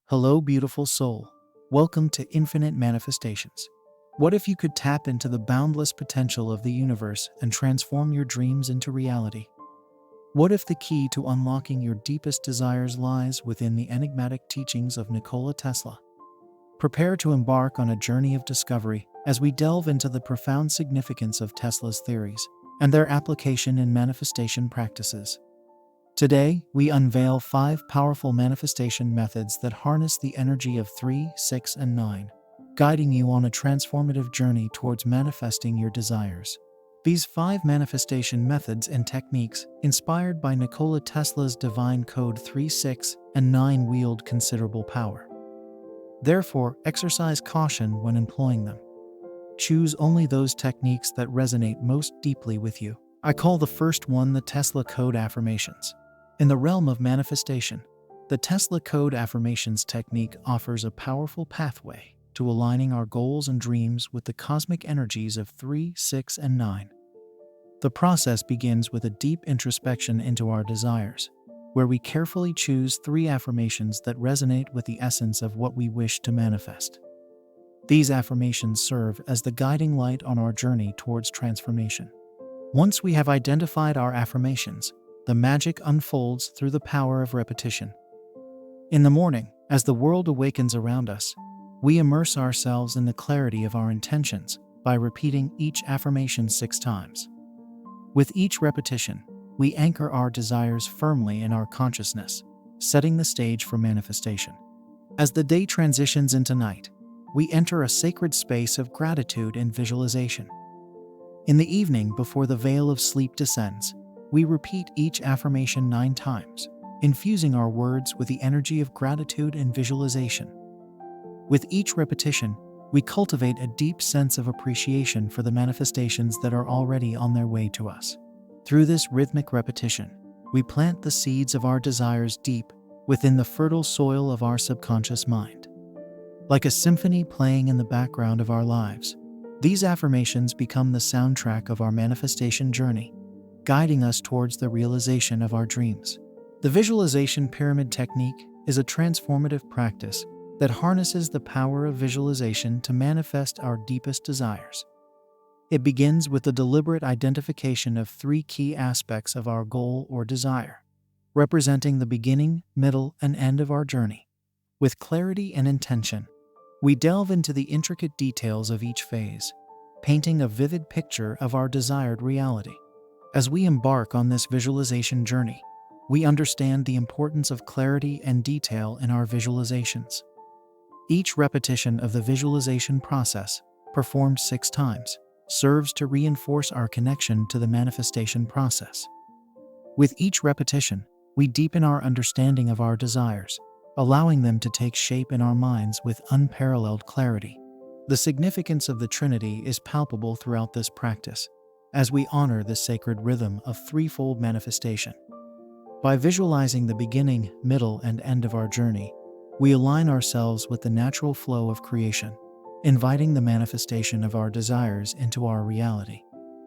Hello, beautiful soul. Welcome to Infinite Manifestations. What if you could tap into the boundless potential of the universe and transform your dreams into reality? What if the key to unlocking your deepest desires lies within the enigmatic teachings of Nikola Tesla? Prepare to embark on a journey of discovery as we delve into the profound significance of Tesla's theories and their application in manifestation practices. Today, we unveil 5 powerful manifestation methods that harness the energy of 3, 6, and 9, guiding you on a transformative journey towards manifesting your desires. These 5 manifestation methods and techniques, inspired by Nikola Tesla's divine code 3, 6, and 9, wield considerable power. Therefore, exercise caution when employing them. Choose only those techniques that resonate most deeply with you. I call the first one the Tesla Code Affirmations. In the realm of manifestation, the Tesla Code Affirmations technique offers a powerful pathway to aligning our goals and dreams with the cosmic energies of 3, 6, and 9. The process begins with a deep introspection into our desires, where we carefully choose 3 affirmations that resonate with the essence of what we wish to manifest. These affirmations serve as the guiding light on our journey towards transformation. Once we have identified our affirmations, the magic unfolds through the power of repetition. In the morning, as the world awakens around us, we immerse ourselves in the clarity of our intentions by repeating each affirmation 6 times. With each repetition, we anchor our desires firmly in our consciousness, setting the stage for manifestation. As the day transitions into night, we enter a sacred space of gratitude and visualization. In the evening, before the veil of sleep descends, we repeat each affirmation 9 times, infusing our words with the energy of gratitude and visualization. With each repetition, we cultivate a deep sense of appreciation for the manifestations that are already on their way to us. Through this rhythmic repetition, we plant the seeds of our desires deep within the fertile soil of our subconscious mind. Like a symphony playing in the background of our lives, these affirmations become the soundtrack of our manifestation journey, guiding us towards the realization of our dreams. The visualization pyramid technique is a transformative practice that harnesses the power of visualization to manifest our deepest desires. It begins with the deliberate identification of 3 key aspects of our goal or desire, representing the beginning, middle, and end of our journey. With clarity and intention, we delve into the intricate details of each phase, painting a vivid picture of our desired reality. As we embark on this visualization journey, we understand the importance of clarity and detail in our visualizations. Each repetition of the visualization process, performed 6 times, serves to reinforce our connection to the manifestation process. With each repetition, we deepen our understanding of our desires, allowing them to take shape in our minds with unparalleled clarity. The significance of the Trinity is palpable throughout this practice, as we honor the sacred rhythm of threefold manifestation. By visualizing the beginning, middle, and end of our journey, we align ourselves with the natural flow of creation, inviting the manifestation of our desires into our reality.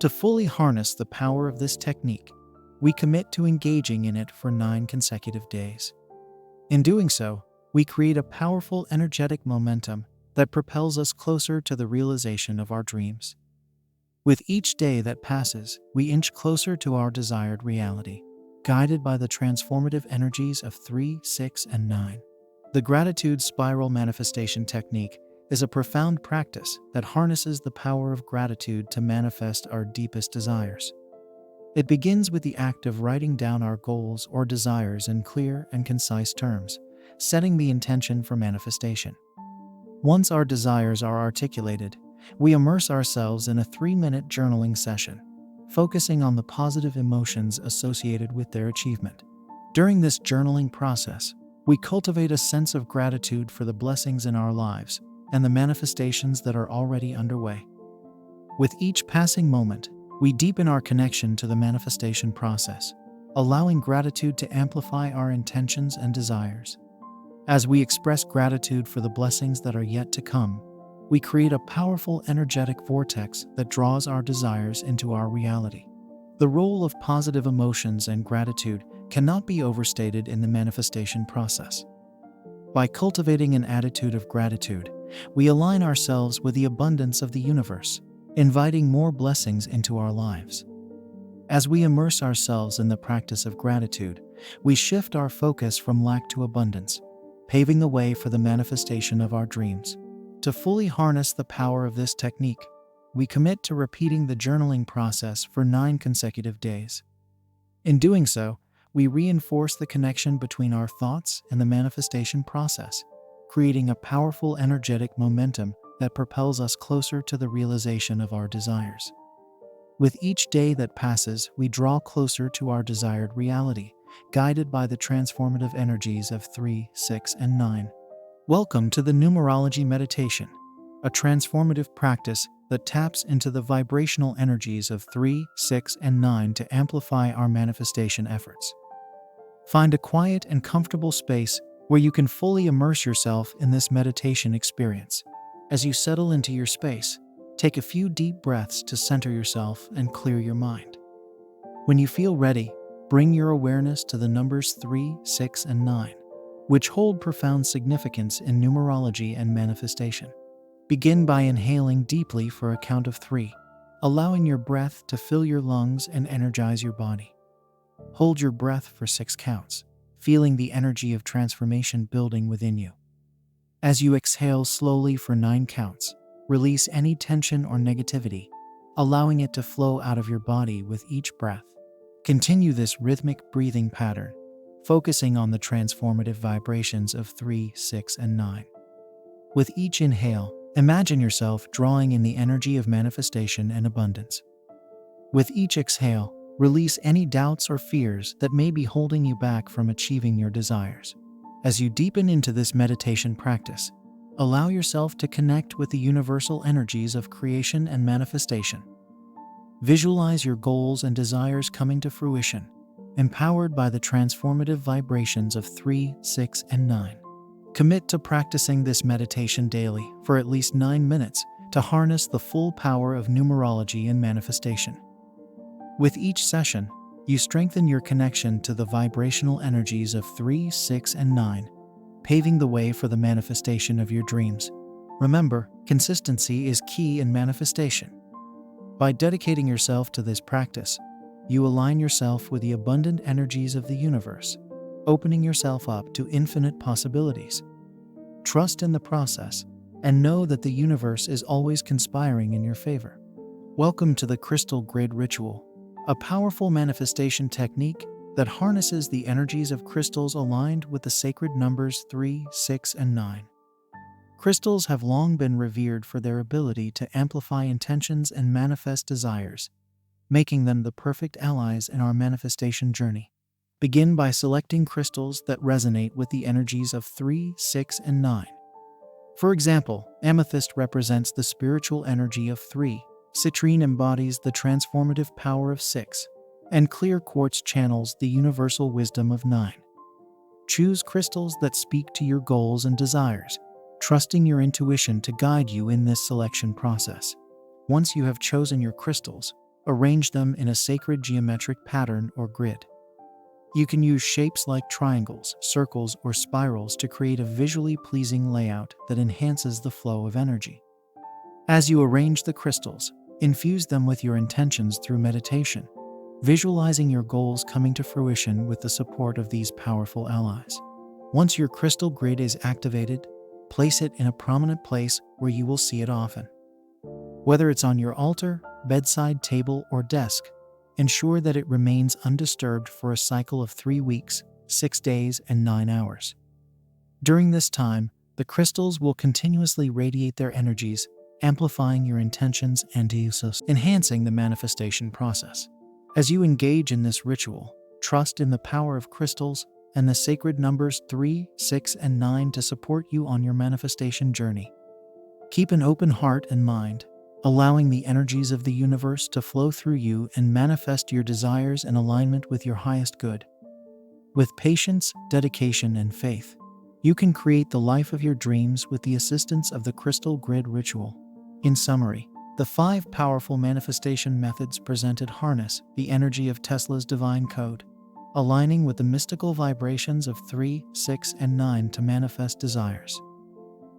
To fully harness the power of this technique, we commit to engaging in it for 9 consecutive days. In doing so, we create a powerful energetic momentum that propels us closer to the realization of our dreams. With each day that passes, we inch closer to our desired reality, guided by the transformative energies of 3, 6, and 9. The gratitude spiral manifestation technique is a profound practice that harnesses the power of gratitude to manifest our deepest desires. It begins with the act of writing down our goals or desires in clear and concise terms, setting the intention for manifestation. Once our desires are articulated, we immerse ourselves in a 3-minute journaling session, focusing on the positive emotions associated with their achievement. During this journaling process, we cultivate a sense of gratitude for the blessings in our lives and the manifestations that are already underway. With each passing moment, we deepen our connection to the manifestation process, allowing gratitude to amplify our intentions and desires. As we express gratitude for the blessings that are yet to come, we create a powerful energetic vortex that draws our desires into our reality. The role of positive emotions and gratitude cannot be overstated in the manifestation process. By cultivating an attitude of gratitude, we align ourselves with the abundance of the universe, inviting more blessings into our lives. As we immerse ourselves in the practice of gratitude, we shift our focus from lack to abundance, paving the way for the manifestation of our dreams. To fully harness the power of this technique, we commit to repeating the journaling process for 9 consecutive days. In doing so, we reinforce the connection between our thoughts and the manifestation process, creating a powerful energetic momentum that propels us closer to the realization of our desires. With each day that passes, we draw closer to our desired reality, guided by the transformative energies of 3, 6, and 9. Welcome to the numerology meditation, a transformative practice that taps into the vibrational energies of 3, 6, and 9 to amplify our manifestation efforts. Find a quiet and comfortable space where you can fully immerse yourself in this meditation experience. As you settle into your space, take a few deep breaths to center yourself and clear your mind. When you feel ready, bring your awareness to the numbers 3, 6, and 9, which hold profound significance in numerology and manifestation. Begin by inhaling deeply for a count of 3, allowing your breath to fill your lungs and energize your body. Hold your breath for 6 counts, feeling the energy of transformation building within you. As you exhale slowly for 9 counts, release any tension or negativity, allowing it to flow out of your body with each breath. Continue this rhythmic breathing pattern, focusing on the transformative vibrations of 3, 6, and 9. With each inhale, imagine yourself drawing in the energy of manifestation and abundance. With each exhale, release any doubts or fears that may be holding you back from achieving your desires. As you deepen into this meditation practice, allow yourself to connect with the universal energies of creation and manifestation. Visualize your goals and desires coming to fruition, empowered by the transformative vibrations of 3, 6, and 9. Commit to practicing this meditation daily for at least 9 minutes to harness the full power of numerology and manifestation. With each session, you strengthen your connection to the vibrational energies of 3, 6, and 9, paving the way for the manifestation of your dreams. Remember, consistency is key in manifestation. By dedicating yourself to this practice, you align yourself with the abundant energies of the universe, opening yourself up to infinite possibilities. Trust in the process, and know that the universe is always conspiring in your favor. Welcome to the Crystal Grid Ritual, a powerful manifestation technique that harnesses the energies of crystals aligned with the sacred numbers 3, 6, and 9. Crystals have long been revered for their ability to amplify intentions and manifest desires, making them the perfect allies in our manifestation journey. Begin by selecting crystals that resonate with the energies of 3, 6, and 9. For example, amethyst represents the spiritual energy of 3, citrine embodies the transformative power of 6, and clear quartz channels the universal wisdom of 9. Choose crystals that speak to your goals and desires, trusting your intuition to guide you in this selection process. Once you have chosen your crystals, arrange them in a sacred geometric pattern or grid. You can use shapes like triangles, circles, or spirals to create a visually pleasing layout that enhances the flow of energy. As you arrange the crystals, infuse them with your intentions through meditation, visualizing your goals coming to fruition with the support of these powerful allies. Once your crystal grid is activated, place it in a prominent place where you will see it often. Whether it's on your altar, bedside table, or desk, ensure that it remains undisturbed for a cycle of 3 weeks, 6 days, and 9 hours. During this time, the crystals will continuously radiate their energies, amplifying your intentions and enhancing the manifestation process. As you engage in this ritual, trust in the power of crystals and the sacred numbers 3, 6, and 9 to support you on your manifestation journey. Keep an open heart and mind, allowing the energies of the universe to flow through you and manifest your desires in alignment with your highest good. With patience, dedication, and faith, you can create the life of your dreams with the assistance of the Crystal Grid Ritual. In summary, the 5 powerful manifestation methods presented harness the energy of Tesla's divine code. aligning with the mystical vibrations of 3, 6, and 9 to manifest desires.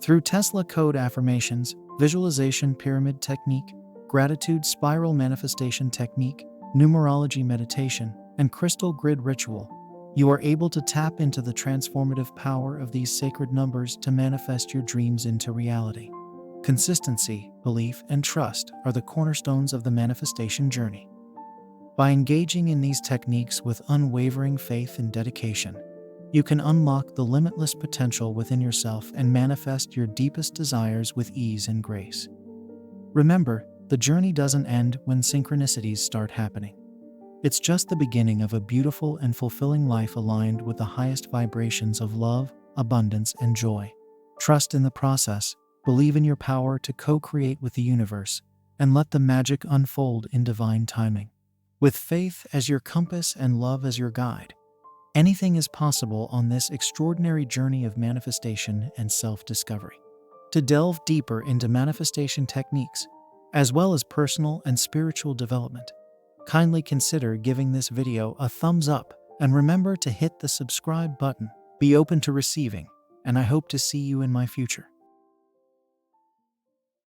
Through Tesla code affirmations, visualization pyramid technique, gratitude spiral manifestation technique, numerology meditation, and crystal grid ritual, you are able to tap into the transformative power of these sacred numbers to manifest your dreams into reality. Consistency, belief, and trust are the cornerstones of the manifestation journey. By engaging in these techniques with unwavering faith and dedication, you can unlock the limitless potential within yourself and manifest your deepest desires with ease and grace. Remember, the journey doesn't end when synchronicities start happening. It's just the beginning of a beautiful and fulfilling life aligned with the highest vibrations of love, abundance, and joy. Trust in the process, believe in your power to co-create with the universe, and let the magic unfold in divine timing. With faith as your compass and love as your guide, anything is possible on this extraordinary journey of manifestation and self-discovery. To delve deeper into manifestation techniques, as well as personal and spiritual development, kindly consider giving this video a thumbs up and remember to hit the subscribe button. Be open to receiving, and I hope to see you in my future.